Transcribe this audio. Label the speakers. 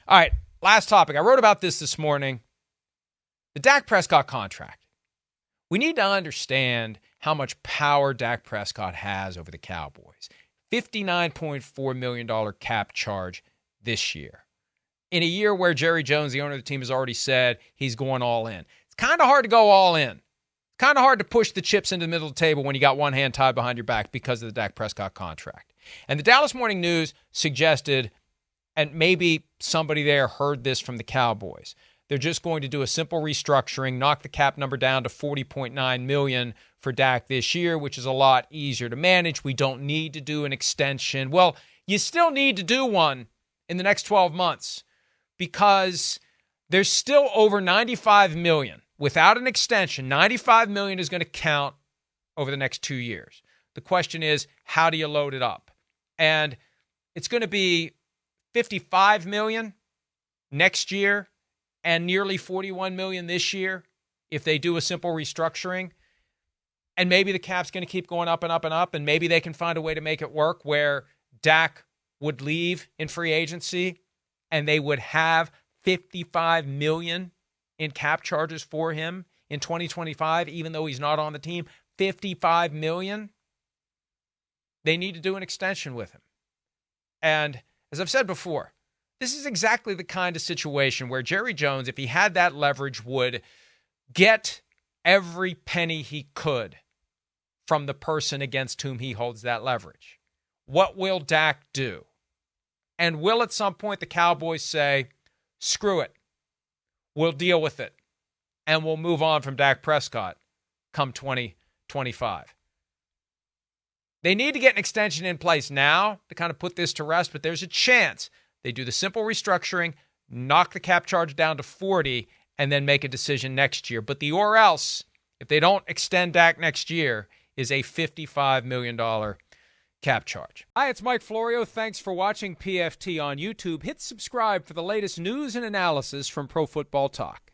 Speaker 1: All right, last topic. I wrote about this morning. The Dak Prescott contract. We need to understand how much power Dak Prescott has over the Cowboys. $59.4 million cap charge this year. In a year where Jerry Jones, the owner of the team, has already said he's going all in. It's kind of hard to go all in. It's kind of hard to push the chips into the middle of the table when you got one hand tied behind your back because of the Dak Prescott contract. And the Dallas Morning News suggested, and maybe somebody there heard this from the Cowboys, they're just going to do a simple restructuring, knock the cap number down to $40.9 million for Dak this year, which is a lot easier to manage. We don't need to do an extension. Well, you still need to do one in the next 12 months because there's still over $95 million. Without an extension, $95 million is going to count over the next 2 years. The question is, how do you load it up? And it's going to be $55 million next year and nearly $41 million this year if they do a simple restructuring. And maybe the cap's going to keep going up and up and up, and maybe they can find a way to make it work where Dak would leave in free agency and they would have $55 million in cap charges for him in 2025, even though he's not on the team. $55 million. They need to do an extension with him. And as I've said before, this is exactly the kind of situation where Jerry Jones, if he had that leverage, would get every penny he could from the person against whom he holds that leverage. What will Dak do? And will at some point the Cowboys say, screw it, we'll deal with it, and we'll move on from Dak Prescott come 2025? They need to get an extension in place now to kind of put this to rest, but there's a chance they do the simple restructuring, knock the cap charge down to 40, and then make a decision next year. But the or else, if they don't extend Dak next year, is a $55 million cap charge. Hi, it's Mike Florio. Thanks for watching PFT on YouTube. Hit subscribe for the latest news and analysis from Pro Football Talk.